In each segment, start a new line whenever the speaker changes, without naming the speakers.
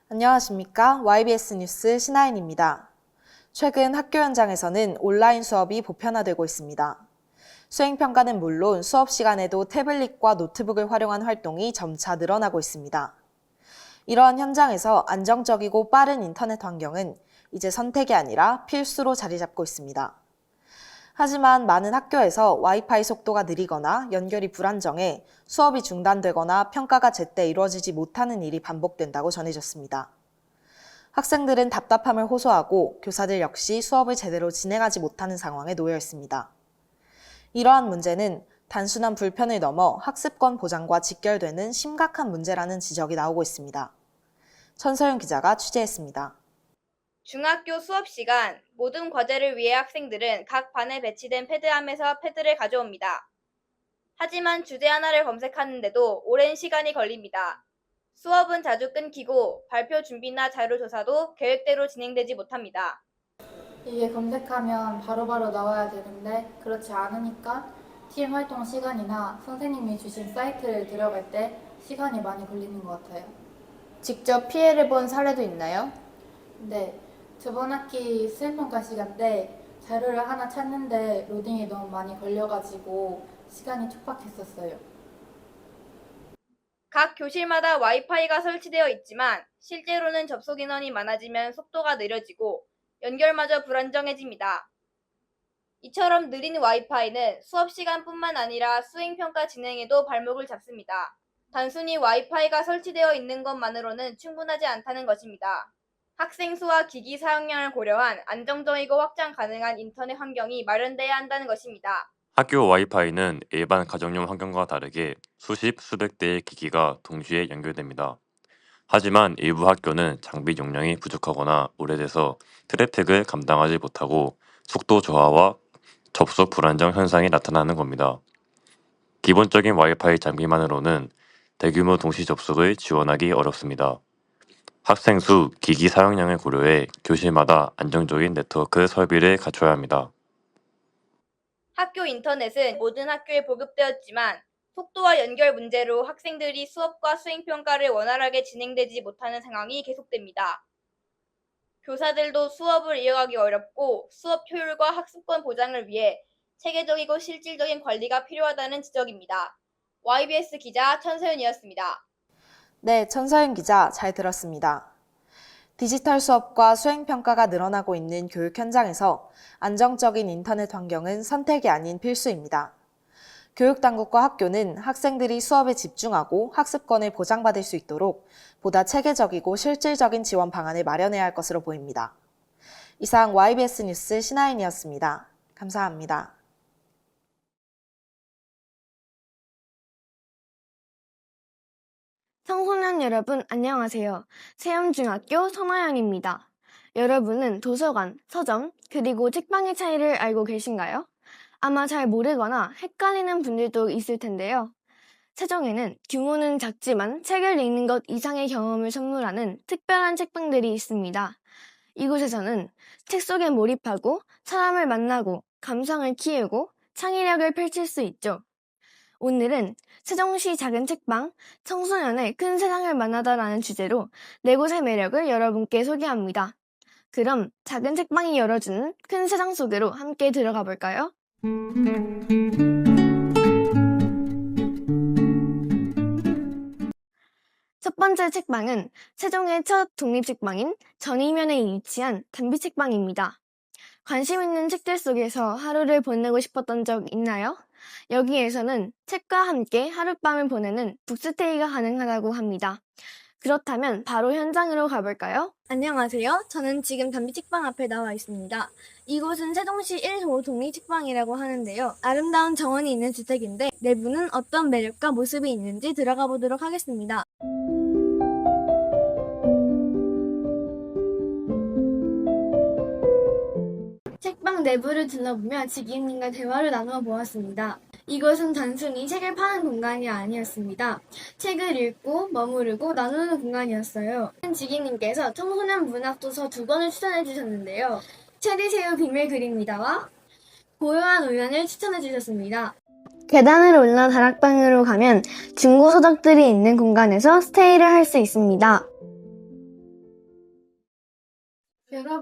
안녕하십니까? YBS 뉴스 신하인입니다. 최근 학교 현장에서는 온라인 수업이 보편화되고 있습니다. 수행평가는 물론 수업 시간에도 태블릿과 노트북을 활용한 활동이 점차 늘어나고 있습니다. 이러한 현장에서 안정적이고 빠른 인터넷 환경은 이제 선택이 아니라 필수로 자리 잡고 있습니다. 하지만 많은 학교에서 와이파이 속도가 느리거나 연결이 불안정해 수업이 중단되거나 평가가 제때 이루어지지 못하는 일이 반복된다고 전해졌습니다. 학생들은 답답함을 호소하고 교사들 역시 수업을 제대로 진행하지 못하는 상황에 놓여 있습니다. 이러한 문제는 단순한 불편을 넘어 학습권 보장과 직결되는 심각한 문제라는 지적이 나오고 있습니다. 천서윤 기자가 취재했습니다.
중학교 수업 시간, 모든 과제를 위해 학생들은 각 반에 배치된 패드함에서 패드를 가져옵니다. 하지만 주제 하나를 검색하는데도 오랜 시간이 걸립니다. 수업은 자주 끊기고 발표 준비나 자료 조사도 계획대로 진행되지 못합니다.
이게 검색하면 바로바로 나와야 되는데 그렇지 않으니까 팀 활동 시간이나 선생님이 주신 사이트를 들어갈 때 시간이 많이 걸리는 것 같아요.
직접 피해를 본 사례도 있나요?
네, 저번 학기 수행평가 시간 때 자료를 하나 찾는데 로딩이 너무 많이 걸려가지고 시간이 촉박했었어요.
각 교실마다 와이파이가 설치되어 있지만 실제로는 접속 인원이 많아지면 속도가 느려지고 연결마저 불안정해집니다. 이처럼 느린 와이파이는 수업 시간뿐만 아니라 수행평가 진행에도 발목을 잡습니다. 단순히 와이파이가 설치되어 있는 것만으로는 충분하지 않다는 것입니다. 학생 수와 기기 사용량을 고려한 안정적이고 확장 가능한 인터넷 환경이 마련돼야 한다는 것입니다.
학교 와이파이는 일반 가정용 환경과 다르게 수십, 수백 대의 기기가 동시에 연결됩니다. 하지만 일부 학교는 장비 용량이 부족하거나 오래돼서 트래픽을 감당하지 못하고 속도 저하와 접속 불안정 현상이 나타나는 겁니다. 기본적인 와이파이 장비만으로는 대규모 동시 접속을 지원하기 어렵습니다. 학생 수, 기기 사용량을 고려해 교실마다 안정적인 네트워크 설비를 갖춰야 합니다.
학교 인터넷은 모든 학교에 보급되었지만 속도와 연결 문제로 학생들이 수업과 수행평가를 원활하게 진행되지 못하는 상황이 계속됩니다. 교사들도 수업을 이어가기 어렵고 수업 효율과 학습권 보장을 위해 체계적이고 실질적인 관리가 필요하다는 지적입니다. YBS 기자 천서윤이었습니다.
네, 천서윤 기자 잘 들었습니다. 디지털 수업과 수행평가가 늘어나고 있는 교육 현장에서 안정적인 인터넷 환경은 선택이 아닌 필수입니다. 교육당국과 학교는 학생들이 수업에 집중하고 학습권을 보장받을 수 있도록 보다 체계적이고 실질적인 지원 방안을 마련해야 할 것으로 보입니다. 이상 YBS 뉴스 신하인이었습니다. 감사합니다.
청소년 여러분 안녕하세요. 세움중학교 선아연입니다. 여러분은 도서관, 서점, 그리고 책방의 차이를 알고 계신가요? 아마 잘 모르거나 헷갈리는 분들도 있을 텐데요. 세종에는 규모는 작지만 책을 읽는 것 이상의 경험을 선물하는 특별한 책방들이 있습니다. 이곳에서는 책 속에 몰입하고 사람을 만나고 감성을 키우고 창의력을 펼칠 수 있죠. 오늘은 세종시 작은 책방, 청소년의 큰 세상을 만나다라는 주제로 네 곳의 매력을 여러분께 소개합니다. 그럼 작은 책방이 열어주는 큰 세상 속으로 함께 들어가 볼까요? 첫 번째 책방은 세종의 첫 독립책방인 전이면에 위치한 단비책방입니다. 관심 있는 책들 속에서 하루를 보내고 싶었던 적 있나요? 여기에서는 책과 함께 하룻밤을 보내는 북스테이가 가능하다고 합니다. 그렇다면 바로 현장으로 가볼까요? 안녕하세요. 저는 지금 단비책방 앞에 나와 있습니다. 이곳은 세종시 1호 독립책방이라고 하는데요. 아름다운 정원이 있는 주택인데 내부는 어떤 매력과 모습이 있는지 들어가 보도록 하겠습니다. 책방 내부를 둘러보며 지기님과 대화를 나누어 보았습니다. 이것은 단순히 책을 파는 공간이 아니었습니다. 책을 읽고 머무르고 나누는 공간이었어요. 지기님께서 청소년 문학도서 2권을 추천해 주셨는데요. 체리새우 비밀 그립니다와 고요한 우연을 추천해 주셨습니다. 계단을 올라 다락방으로 가면 중고 서적들이 있는 공간에서 스테이를 할 수 있습니다.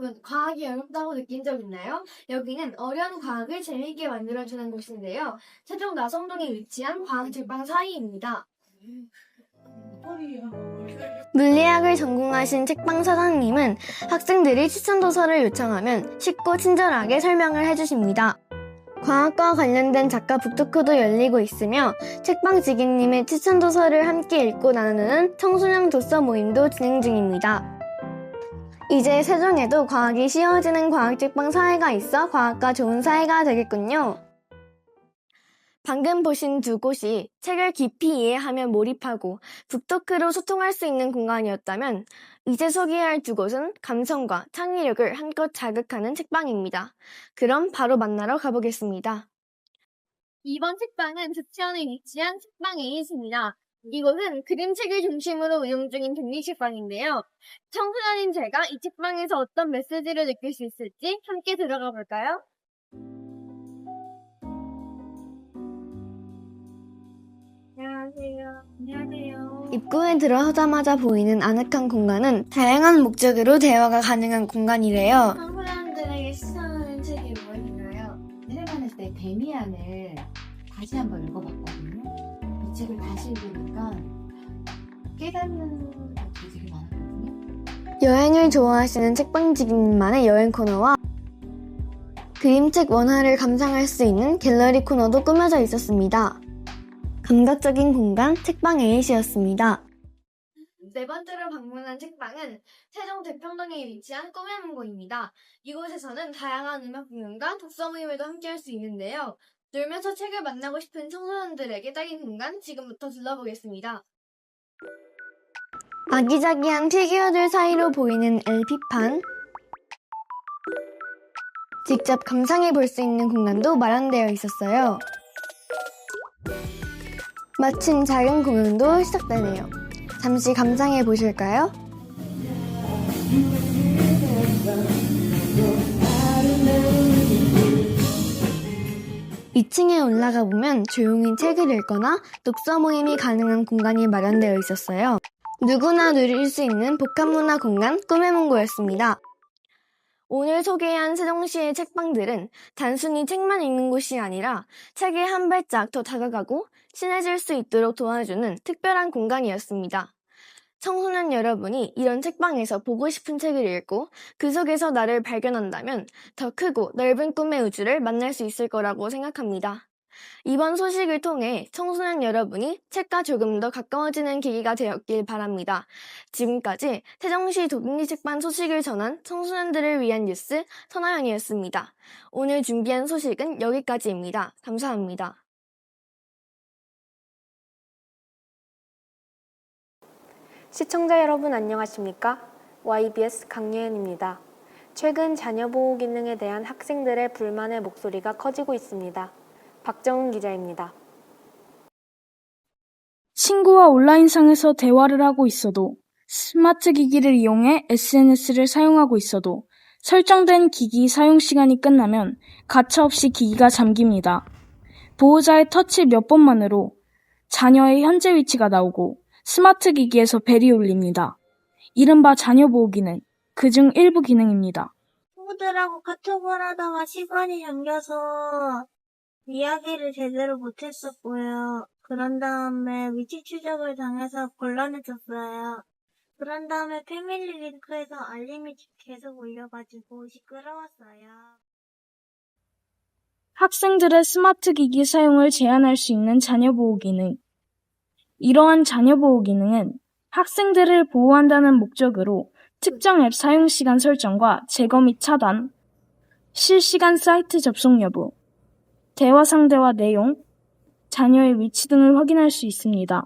여러분, 과학이 어렵다고 느낀 적 있나요? 여기는 어려운 과학을 재미있게 만들어주는 곳인데요. 세종 나성동에 위치한 과학책방 사이입니다. 물리학을 전공하신 책방 사장님은 학생들이 추천 도서를 요청하면 쉽고 친절하게 설명을 해주십니다. 과학과 관련된 작가 북토크도 열리고 있으며 책방 지기님의 추천 도서를 함께 읽고 나누는 청소년 독서 모임도 진행 중입니다. 이제 세종에도 과학이 쉬워지는 과학책방 사회가 있어 과학과 좋은 사회가 되겠군요. 방금 보신 두 곳이 책을 깊이 이해하며 몰입하고 북토크로 소통할 수 있는 공간이었다면 이제 소개할 두 곳은 감성과 창의력을 한껏 자극하는 책방입니다. 그럼 바로 만나러 가보겠습니다. 이번 책방은 부천에 위치한 책방 A입니다. 이곳은 그림책을 중심으로 운영 중인 독립책방인데요. 청소년인 제가 이 책방에서 어떤 메시지를 느낄 수 있을지 함께 들어가 볼까요? 안녕하세요. 입구에 들어서자마자 보이는 아늑한 공간은 다양한 목적으로 대화가 가능한 공간이래요. 청소년들에게 추천하는 책이 무엇인가요?
일반했을 때 데미안을 다시 한번 읽어봤거든요. 이 책을 다시 읽으니까 깨닫는 것들이 되게 많았거든요.
여행을 좋아하시는 책방지기님만의 여행 코너와 그림책 원화를 감상할 수 있는 갤러리 코너도 꾸며져 있었습니다. 감각적인 공간 책방 A이었습니다. 네 번째로 방문한 책방은 세종 대평동에 위치한 꿈의 문고입니다. 이곳에서는 다양한 음악 공연과 독서 모임에도 함께할 수 있는데요. 놀면서 책을 만나고 싶은 청소년들에게 딱인 공간 지금부터 둘러보겠습니다. 아기자기한 피규어들 사이로 보이는 LP판, 직접 감상해 볼 수 있는 공간도 마련되어 있었어요. 마침 작은 공연도 시작되네요. 잠시 감상해 보실까요? 2층에 올라가 보면 조용히 책을 읽거나 독서 모임이 가능한 공간이 마련되어 있었어요. 누구나 누릴 수 있는 복합문화 공간 꿈의 문고였습니다. 오늘 소개한 세종시의 책방들은 단순히 책만 읽는 곳이 아니라 책에 한 발짝 더 다가가고 친해질 수 있도록 도와주는 특별한 공간이었습니다. 청소년 여러분이 이런 책방에서 보고 싶은 책을 읽고 그 속에서 나를 발견한다면 더 크고 넓은 꿈의 우주를 만날 수 있을 거라고 생각합니다. 이번 소식을 통해 청소년 여러분이 책과 조금 더 가까워지는 계기가 되었길 바랍니다. 지금까지 세종시 독립책방 소식을 전한 청소년들을 위한 뉴스 선아연이었습니다. 오늘 준비한 소식은 여기까지입니다. 감사합니다.
시청자 여러분 안녕하십니까? YBS 강예은입니다. 최근 자녀보호 기능에 대한 학생들의 불만의 목소리가 커지고 있습니다. 박정은 기자입니다.
친구와 온라인상에서 대화를 하고 있어도, 스마트 기기를 이용해 SNS를 사용하고 있어도 설정된 기기 사용 시간이 끝나면 가차없이 기기가 잠깁니다. 보호자의 터치 몇 번만으로 자녀의 현재 위치가 나오고 스마트 기기에서 벨이 울립니다. 이른바 자녀 보호 기능, 그중 일부 기능입니다.
친구들하고 카톡을 하다가 시간이 잠겨서 이야기를 제대로 못했었고요. 그런 다음에 위치 추적을 당해서 곤란해졌어요. 그런 다음에 패밀리 링크에서 알림이 계속 울려가지고 시끄러웠어요.
학생들의 스마트 기기 사용을 제한할 수 있는 자녀 보호 기능. 이러한 자녀 보호 기능은 학생들을 보호한다는 목적으로 특정 앱 사용 시간 설정과 제거 및 차단, 실시간 사이트 접속 여부, 대화 상대와 내용, 자녀의 위치 등을 확인할 수 있습니다.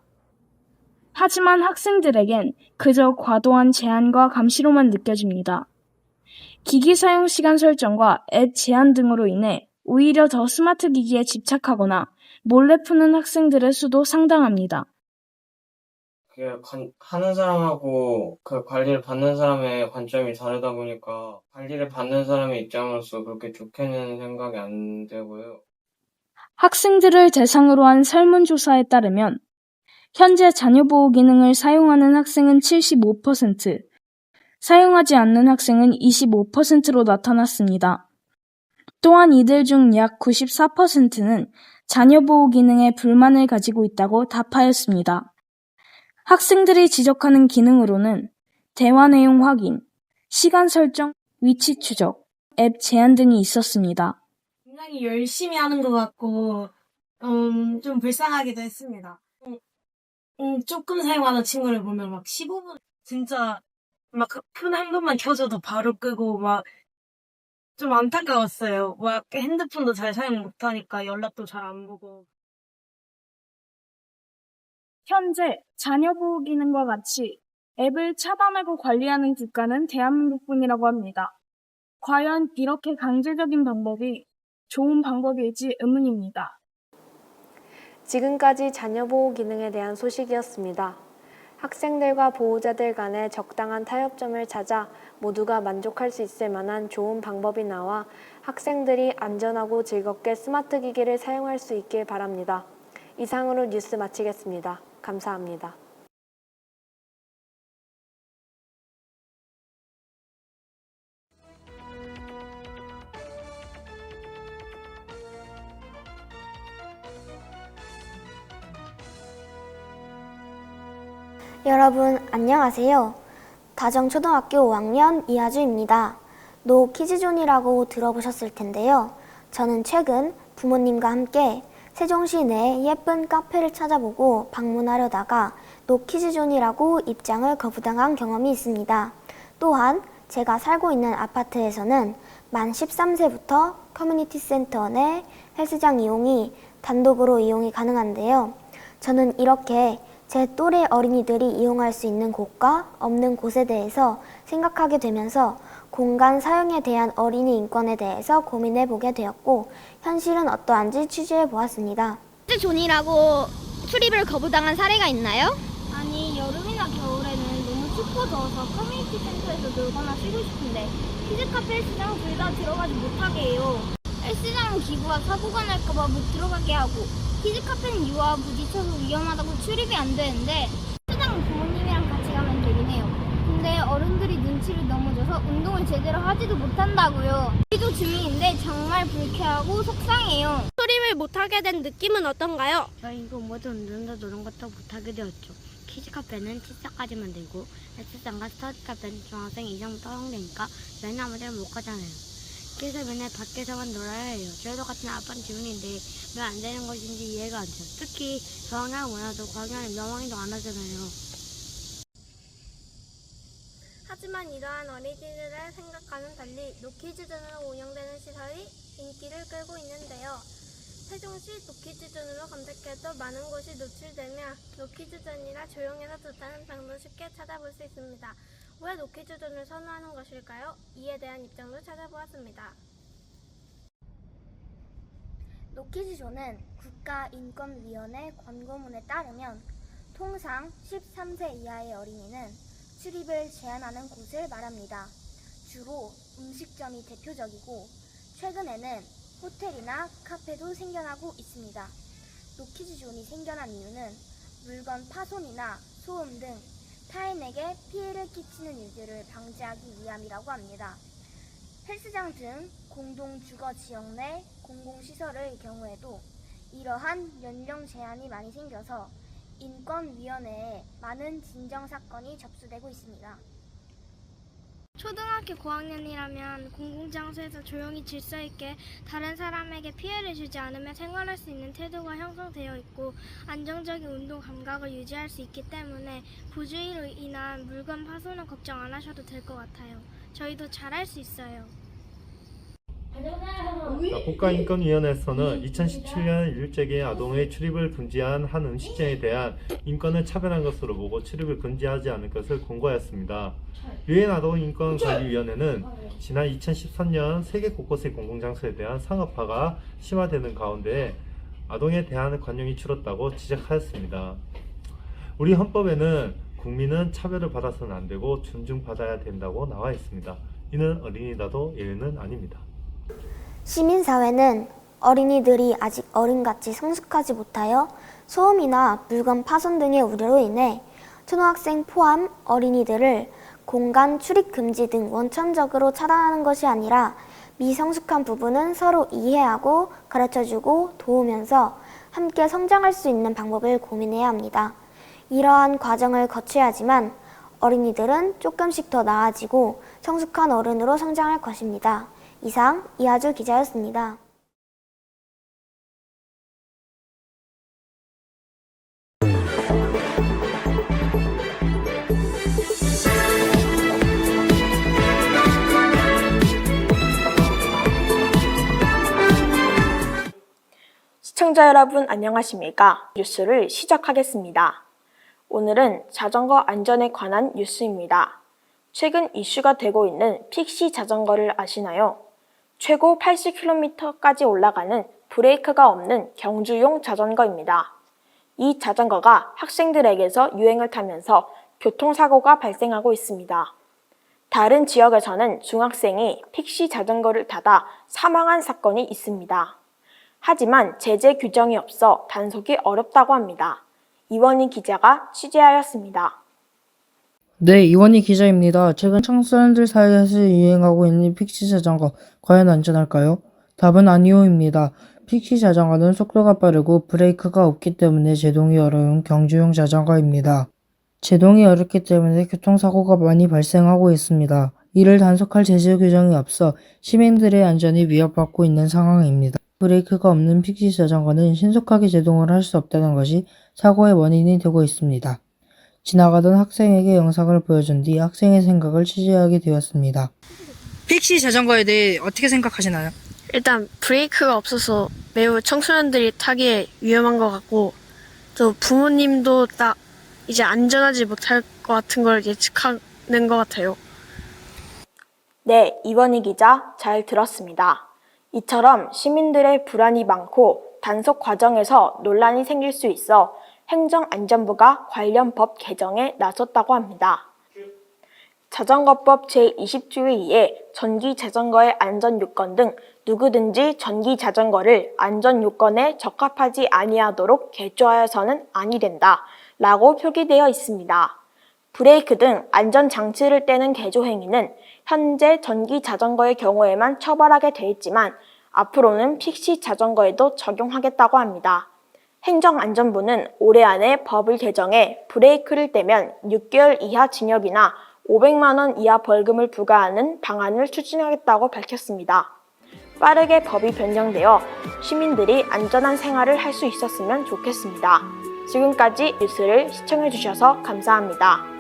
하지만 학생들에겐 그저 과도한 제한과 감시로만 느껴집니다. 기기 사용 시간 설정과 앱 제한 등으로 인해 오히려 더 스마트 기기에 집착하거나 몰래 푸는 학생들의 수도 상당합니다.
하는 사람하고 그 관리를 받는 사람의 관점이 다르다 보니까 관리를 받는 사람의 입장으로서 그렇게 좋게는 생각이 안 되고요.
학생들을 대상으로 한 설문조사에 따르면 현재 자녀보호 기능을 사용하는 학생은 75%, 사용하지 않는 학생은 25%로 나타났습니다. 또한 이들 중 약 94%는 자녀 보호 기능에 불만을 가지고 있다고 답하였습니다. 학생들이 지적하는 기능으로는 대화 내용 확인, 시간 설정, 위치 추적, 앱 제한 등이 있었습니다.
굉장히 열심히 하는 것 같고, 좀 불쌍하기도 했습니다. 조금 사용하는 친구를 보면 막 15분, 진짜 막 폰 한 번만 켜줘도 바로 끄고 막 좀 안타까웠어요. 막 핸드폰도 잘 사용 못하니까 연락도 잘 안 보고.
현재 자녀 보호 기능과 같이 앱을 차단하고 관리하는 국가는 대한민국뿐이라고 합니다. 과연 이렇게 강제적인 방법이 좋은 방법일지 의문입니다.
지금까지 자녀 보호 기능에 대한 소식이었습니다. 학생들과 보호자들 간의 적당한 타협점을 찾아 모두가 만족할 수 있을 만한 좋은 방법이 나와 학생들이 안전하고 즐겁게 스마트 기기를 사용할 수 있길 바랍니다. 이상으로 뉴스 마치겠습니다. 감사합니다.
여러분 안녕하세요. 다정초등학교 5학년 이하주입니다. 노 키즈존이라고 들어보셨을 텐데요. 저는 최근 부모님과 함께 세종시 내 예쁜 카페를 찾아보고 방문하려다가 노 키즈존이라고 입장을 거부당한 경험이 있습니다. 또한 제가 살고 있는 아파트에서는 만 13세부터 커뮤니티 센터 내 헬스장 이용이 단독으로 이용이 가능한데요. 저는 이렇게 제 또래 어린이들이 이용할 수 있는 곳과 없는 곳에 대해서 생각하게 되면서 공간 사용에 대한 어린이 인권에 대해서 고민해보게 되었고 현실은 어떠한지 취재해보았습니다.
키즈존이라고 출입을 거부당한 사례가 있나요?
아니, 여름이나 겨울에는 너무 춥고 더워서 커뮤니티 센터에서 놀거나 쉬고 싶은데 키즈카페 헬스장 둘 다 들어가지 못하게 해요. 헬스장은 기구가 사고가 날까봐 못 들어가게 하고 키즈카페는 유아와 부딪혀서 위험하다고 출입이 안 되는데 헬스장은 부모님이랑 같이 가면 되긴 해요. 근데 어른들이 눈치를 넘어줘서 운동을 제대로 하지도 못한다고요. 우리도 주민인데 정말 불쾌하고 속상해요.
출입을 못하게 된 느낌은 어떤가요?
저희가 모두 운동도 노는 것도 못하게 되었죠. 키즈카페는 7살까지만 되고 헬스장과 스터디카페는 중학생 이상부터 허용되니까 저희는 아무데나 못 가잖아요. 그래서 맨날 밖에서만 놀아야 해요. 저희도 같은 아빠는 주민인데 왜 안 되는 것인지 이해가 안 돼요. 특히 저학년 문화도 과학년에 명왕이도 안 하잖아요.
하지만 이러한 어린이들의 생각과는 달리 노키즈존으로 운영되는 시설이 인기를 끌고 있는데요. 세종시 노키즈존으로 검색해도 많은 곳이 노출되며 노키즈존이라 조용해서 좋다는 평도 쉽게 찾아볼 수 있습니다. 왜 노키즈존을 선호하는 것일까요? 이에 대한 입장도 찾아보았습니다.
노키즈존은 국가인권위원회 권고문에 따르면 통상 13세 이하의 어린이는 출입을 제한하는 곳을 말합니다. 주로 음식점이 대표적이고 최근에는 호텔이나 카페도 생겨나고 있습니다. 노키즈존이 생겨난 이유는 물건 파손이나 소음 등 타인에게 피해를 끼치는 일들을 방지하기 위함이라고 합니다. 헬스장 등 공동주거 지역 내 공공시설의 경우에도 이러한 연령 제한이 많이 생겨서 인권위원회에 많은 진정사건이 접수되고 있습니다.
초등학교 고학년이라면 공공장소에서 조용히 질서 있게 다른 사람에게 피해를 주지 않으며 생활할 수 있는 태도가 형성되어 있고 안정적인 운동 감각을 유지할 수 있기 때문에 부주의로 인한 물건 파손은 걱정 안 하셔도 될 것 같아요. 저희도 잘할 수 있어요.
국가인권위원회에서는 2017년 일제계 아동의 출입을 금지한 한 음식점에 대한 인권을 차별한 것으로 보고 출입을 금지하지 않을 것을 권고하였습니다. 유엔 아동인권관리위원회는 지난 2013년 세계 곳곳의 공공장소에 대한 상업화가 심화되는 가운데 아동에 대한 관용이 줄었다고 지적하였습니다. 우리 헌법에는 국민은 차별을 받아서는 안 되고 존중받아야 된다고 나와 있습니다. 이는 어린이라도 예외는 아닙니다.
시민사회는 어린이들이 아직 어른같이 성숙하지 못하여 소음이나 물건 파손 등의 우려로 인해 초등학생 포함 어린이들을 공간 출입 금지 등 원천적으로 차단하는 것이 아니라 미성숙한 부분은 서로 이해하고 가르쳐주고 도우면서 함께 성장할 수 있는 방법을 고민해야 합니다. 이러한 과정을 거쳐야지만 어린이들은 조금씩 더 나아지고 성숙한 어른으로 성장할 것입니다. 이상 이하주 기자였습니다.
시청자 여러분 안녕하십니까? 뉴스를 시작하겠습니다. 오늘은 자전거 안전에 관한 뉴스입니다. 최근 이슈가 되고 있는 픽시 자전거를 아시나요? 최고 80km까지 올라가는 브레이크가 없는 경주용 자전거입니다. 이 자전거가 학생들에게서 유행을 타면서 교통사고가 발생하고 있습니다. 다른 지역에서는 중학생이 픽시 자전거를 타다 사망한 사건이 있습니다. 하지만 제재 규정이 없어 단속이 어렵다고 합니다. 이원희 기자가 취재하였습니다.
네, 이원희 기자입니다. 최근 청소년들 사이에서 유행하고 있는 픽시 자전거, 과연 안전할까요? 답은 아니오입니다. 픽시 자전거는 속도가 빠르고 브레이크가 없기 때문에 제동이 어려운 경주용 자전거입니다. 제동이 어렵기 때문에 교통사고가 많이 발생하고 있습니다. 이를 단속할 제재 규정이 없어 시민들의 안전이 위협받고 있는 상황입니다. 브레이크가 없는 픽시 자전거는 신속하게 제동을 할 수 없다는 것이 사고의 원인이 되고 있습니다. 지나가던 학생에게 영상을 보여준 뒤 학생의 생각을 취재하게 되었습니다.
픽시 자전거에 대해 어떻게 생각하시나요?
일단 브레이크가 없어서 매우 청소년들이 타기에 위험한 것 같고, 또 부모님도 딱 이제 안전하지 못할 것 같은 걸 예측하는 것 같아요.
네, 이원희 기자 잘 들었습니다. 이처럼 시민들의 불안이 많고 단속 과정에서 논란이 생길 수 있어 행정안전부가 관련 법 개정에 나섰다고 합니다. 자전거법 제20조에 전기자전거의 안전요건 등 누구든지 전기자전거를 안전요건에 적합하지 아니하도록 개조하여서는 아니 된다 라고 표기되어 있습니다. 브레이크 등 안전장치를 떼는 개조 행위는 현재 전기자전거의 경우에만 처벌하게 돼 있지만 앞으로는 픽시 자전거에도 적용하겠다고 합니다. 행정안전부는 올해 안에 법을 개정해 브레이크를 떼면 6개월 이하 징역이나 500만 원 이하 벌금을 부과하는 방안을 추진하겠다고 밝혔습니다. 빠르게 법이 변경되어 시민들이 안전한 생활을 할 수 있었으면 좋겠습니다. 지금까지 뉴스를 시청해주셔서 감사합니다.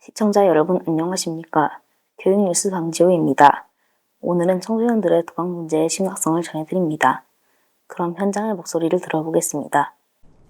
시청자 여러분 안녕하십니까? 교육뉴스 방지호입니다. 오늘은 청소년들의 도박 문제의 심각성을 전해드립니다. 그럼 현장의 목소리를 들어보겠습니다.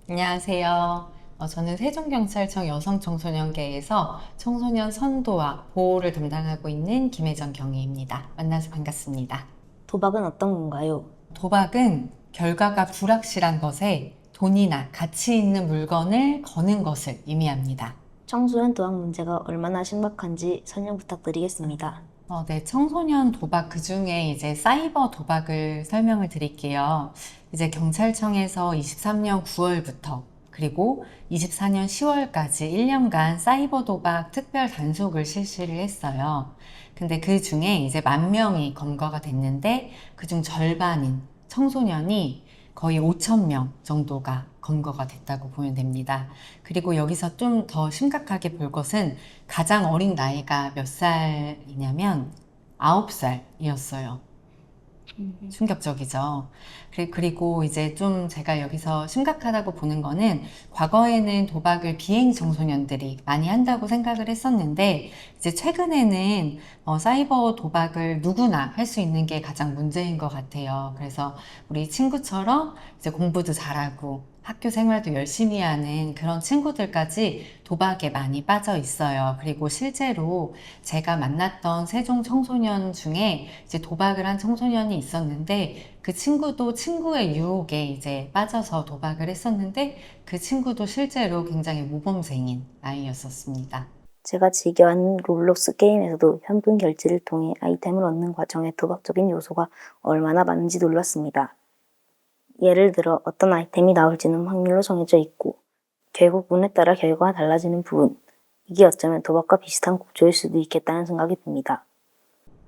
안녕하세요. 저는 세종경찰청 여성청소년계에서 청소년 선도와 보호를 담당하고 있는 김혜정 경위입니다. 만나서 반갑습니다.
도박은 어떤 건가요?
도박은 결과가 불확실한 것에 돈이나 가치 있는 물건을 거는 것을 의미합니다.
청소년 도박 문제가 얼마나 심각한지 설명 부탁드리겠습니다.
네, 청소년 도박 그 중에 이제 사이버 도박을 설명을 드릴게요. 이제 경찰청에서 23년 9월부터 그리고 24년 10월까지 1년간 사이버 도박 특별 단속을 실시를 했어요. 근데 그 중에 이제 10,000명이 검거가 됐는데 그중 절반인 청소년이 거의 5,000명 정도가 검거가 됐다고 보면 됩니다. 그리고 여기서 좀 더 심각하게 볼 것은 가장 어린 나이가 몇 살이냐면 9살이었어요. 충격적이죠. 그리고 이제 좀 제가 여기서 심각하다고 보는 거는 과거에는 도박을 비행 청소년들이 많이 한다고 생각을 했었는데 이제 최근에는 사이버 도박을 누구나 할 수 있는 게 가장 문제인 것 같아요. 그래서 우리 친구처럼 이제 공부도 잘하고 학교 생활도 열심히 하는 그런 친구들까지 도박에 많이 빠져 있어요. 그리고 실제로 제가 만났던 세종 청소년 중에 이제 도박을 한 청소년이 있었는데 그 친구도 친구의 유혹에 이제 빠져서 도박을 했었는데 그 친구도 실제로 굉장히 모범생인 아이였었습니다.
제가 즐겨하는 롤록스 게임에서도 현금 결제를 통해 아이템을 얻는 과정에 도박적인 요소가 얼마나 많은지 놀랐습니다. 예를 들어 어떤 아이템이 나올지는 확률로 정해져 있고 결국 운에 따라 결과가 달라지는 부분, 이게 어쩌면 도박과 비슷한 구조일 수도 있겠다는 생각이 듭니다.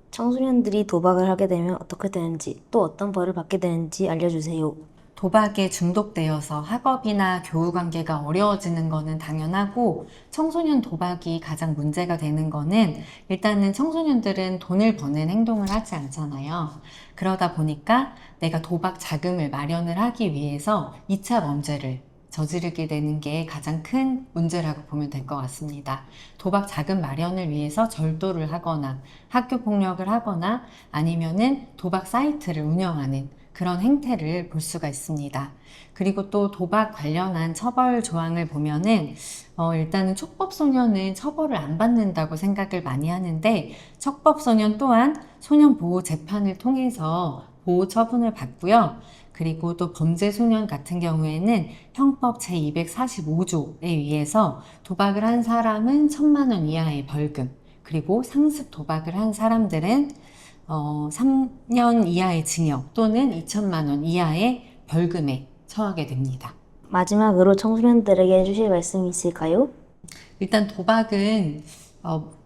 청소년들이 도박을 하게 되면 어떻게 되는지, 또 어떤 벌을 받게 되는지 알려주세요.
도박에 중독되어서 학업이나 교우 관계가 어려워지는 거는 당연하고 청소년 도박이 가장 문제가 되는 거는 일단은 청소년들은 돈을 버는 행동을 하지 않잖아요. 그러다 보니까 내가 도박 자금을 마련을 하기 위해서 2차 범죄를 저지르게 되는 게 가장 큰 문제라고 보면 될 것 같습니다. 도박 자금 마련을 위해서 절도를 하거나 학교 폭력을 하거나 아니면은 도박 사이트를 운영하는 그런 행태를 볼 수가 있습니다. 그리고 또 도박 관련한 처벌 조항을 보면은 일단은 촉법소년은 처벌을 안 받는다고 생각을 많이 하는데 촉법소년 또한 소년보호재판을 통해서 보호 처분을 받고요. 그리고 또 범죄소년 같은 경우에는 형법 제245조에 의해서 도박을 한 사람은 1,000만 원 이하의 벌금, 그리고 상습 도박을 한 사람들은 3년 이하의 징역 또는 2천만 원 이하의 벌금에 처하게 됩니다.
마지막으로 청소년들에게 해주실 말씀이 있을까요?
일단 도박은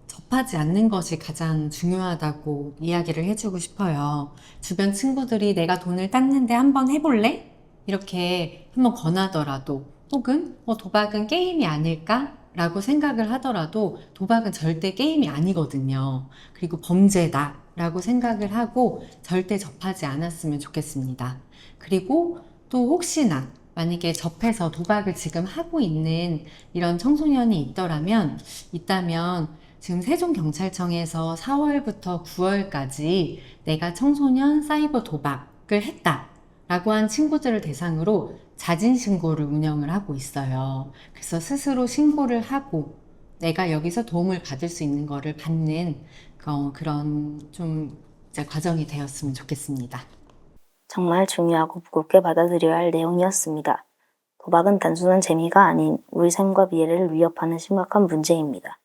접하지 않는 것이 가장 중요하다고 이야기를 해주고 싶어요. 주변 친구들이 내가 돈을 땄는데 한번 해볼래? 이렇게 한번 권하더라도 혹은 도박은 게임이 아닐까? 라고 생각을 하더라도 도박은 절대 게임이 아니거든요. 그리고 범죄다 라고 생각을 하고 절대 접하지 않았으면 좋겠습니다. 그리고 또 혹시나 만약에 접해서 도박을 지금 하고 있는 이런 청소년이 있다면 지금 세종경찰청에서 4월부터 9월까지 내가 청소년 사이버 도박을 했다 라고 한 친구들을 대상으로 자진신고를 운영을 하고 있어요. 그래서 스스로 신고를 하고 내가 여기서 도움을 받을 수 있는 거를 받는 그런 좀 이제 과정이 되었으면 좋겠습니다.
정말 중요하고 무겁게 받아들여야 할 내용이었습니다. 도박은 단순한 재미가 아닌 우리 삶과 미래를 위협하는 심각한 문제입니다.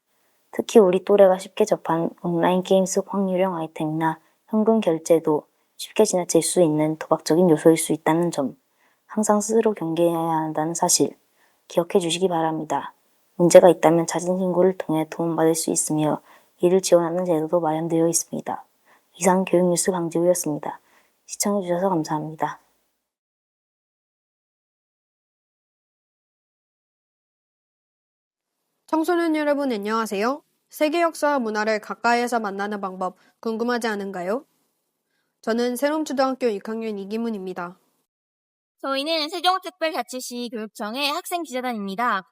특히 우리 또래가 쉽게 접한 온라인 게임 속 확률형 아이템이나 현금 결제도 쉽게 지나칠 수 있는 도박적인 요소일 수 있다는 점, 항상 스스로 경계해야 한다는 사실 기억해 주시기 바랍니다. 문제가 있다면 자진신고를 통해 도움받을 수 있으며 이를 지원하는 제도도 마련되어 있습니다. 이상 교육뉴스 강지우였습니다. 시청해 주셔서 감사합니다.
청소년 여러분 안녕하세요. 세계 역사와 문화를 가까이에서 만나는 방법 궁금하지 않은가요? 저는 새롬초등학교 6학년 이기문입니다.
저희는 세종특별자치시 교육청의 학생기자단입니다.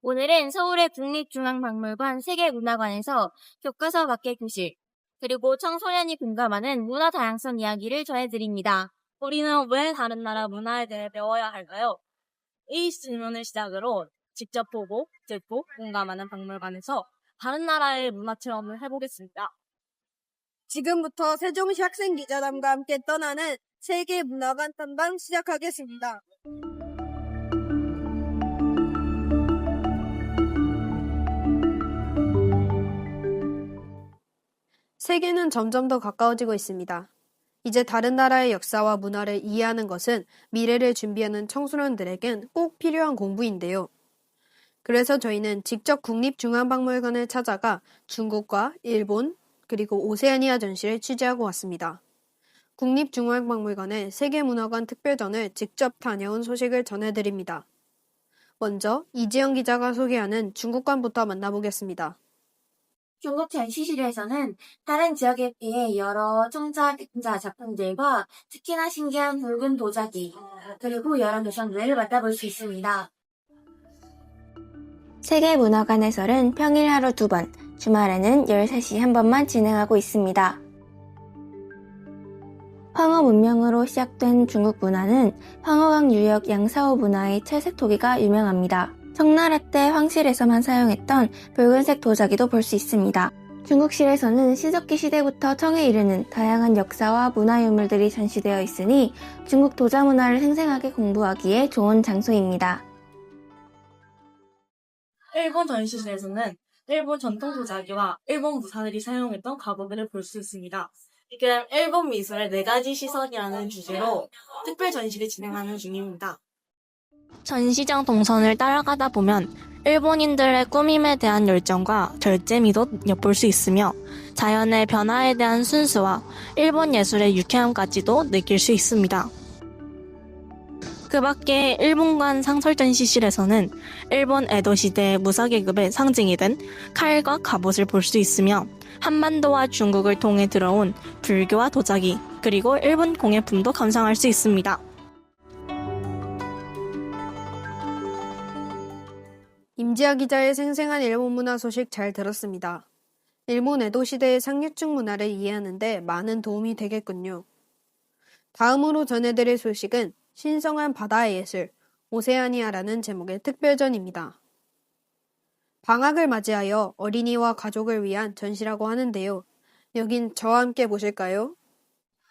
오늘은 서울의 국립중앙박물관 세계문화관에서 교과서 밖의 교실, 그리고 청소년이 공감하는 문화 다양성 이야기를 전해드립니다. 우리는 왜 다른 나라 문화에 대해 배워야 할까요? 이 질문을 시작으로 직접 보고, 듣고, 공감하는 박물관에서 다른 나라의 문화 체험을 해보겠습니다.
지금부터 세종시 학생기자단과 함께 떠나는 세계문화관 탐방 시작하겠습니다. 세계는 점점 더 가까워지고 있습니다. 이제 다른 나라의 역사와 문화를 이해하는 것은 미래를 준비하는 청소년들에겐 꼭 필요한 공부인데요. 그래서 저희는 직접 국립중앙박물관을 찾아가 중국과 일본, 그리고 오세아니아 전시를 취재하고 왔습니다. 국립중앙박물관의 세계문화관 특별전을 직접 다녀온 소식을 전해드립니다. 먼저 이지영 기자가 소개하는 중국관부터 만나보겠습니다.
중국 전시실에서는 다른 지역에 비해 여러 청자 작품들과 특히나 신기한 붉은 도자기, 그리고 여러 교상들을 만나볼 수 있습니다.
세계문화관 해설은 평일 하루 2번, 주말에는 13시 한 번만 진행하고 있습니다.
황허 문명으로 시작된 중국 문화는 황허강 유역 양사오 문화의 채색 토기가 유명합니다. 청나라 때 황실에서만 사용했던 붉은색 도자기도 볼 수 있습니다. 중국실에서는 시적기 시대부터 청에 이르는 다양한 역사와 문화 유물들이 전시되어 있으니 중국 도자 문화를 생생하게 공부하기에 좋은 장소입니다.
일본 전시실에서는 일본 전통 도자기와 일본 무사들이 사용했던 갑옷들을 볼 수 있습니다. 지금 일본 미술의 4가지 시선이라는 주제로 특별 전시를 진행하는 중입니다.
전시장 동선을 따라가다 보면 일본인들의 꾸밈에 대한 열정과 절제미도 엿볼 수 있으며 자연의 변화에 대한 순수와 일본 예술의 유쾌함까지도 느낄 수 있습니다. 그 밖에 일본관 상설전시실에서는 일본 에도 시대의 무사계급의 상징이 된 칼과 갑옷을 볼 수 있으며 한반도와 중국을 통해 들어온 불교와 도자기, 그리고 일본 공예품도 감상할 수 있습니다.
임지아 기자의 생생한 일본 문화 소식 잘 들었습니다. 일본 에도 시대의 상류층 문화를 이해하는 데 많은 도움이 되겠군요. 다음으로 전해드릴 소식은 신성한 바다의 예술, 오세아니아라는 제목의 특별전입니다. 방학을 맞이하여 어린이와 가족을 위한 전시라고 하는데요. 여긴 저와 함께 보실까요?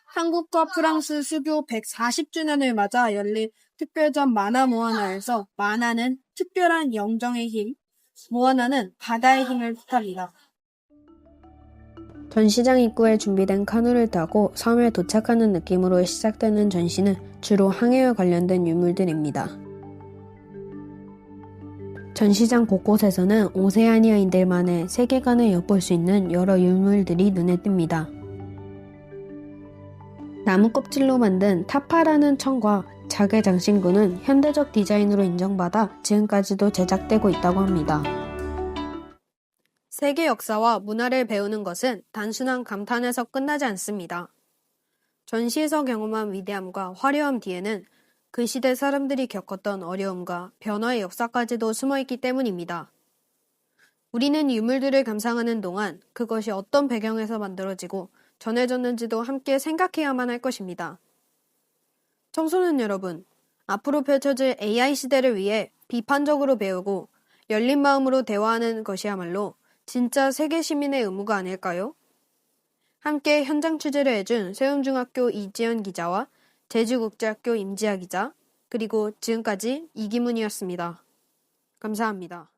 한국과 프랑스 수교 140주년을 맞아 열린 특별전 만화 모아나에서 만화는 특별한 영정의 힘, 모아나는 바다의 힘을 뜻합니다. 전시장 입구에 준비된 카누를 타고 섬에 도착하는 느낌으로 시작되는 전시는 주로 항해와 관련된 유물들입니다. 전시장 곳곳에서는 오세아니아인들만의 세계관을 엿볼 수 있는 여러 유물들이 눈에 띕니다. 나무 껍질로 만든 타파라는 청과 자개 장신구는 현대적 디자인으로 인정받아 지금까지도 제작되고 있다고 합니다. 세계 역사와 문화를 배우는 것은 단순한 감탄에서 끝나지 않습니다. 전시에서 경험한 위대함과 화려함 뒤에는 그 시대 사람들이 겪었던 어려움과 변화의 역사까지도 숨어있기 때문입니다. 우리는 유물들을 감상하는 동안 그것이 어떤 배경에서 만들어지고 전해졌는지도 함께 생각해야만 할 것입니다. 청소년 여러분, 앞으로 펼쳐질 AI 시대를 위해 비판적으로 배우고 열린 마음으로 대화하는 것이야말로 진짜 세계 시민의 의무가 아닐까요? 함께 현장 취재를 해준 세움중학교 이지연 기자와 제주국제학교 임지아 기자, 그리고 지금까지 이기문이었습니다. 감사합니다.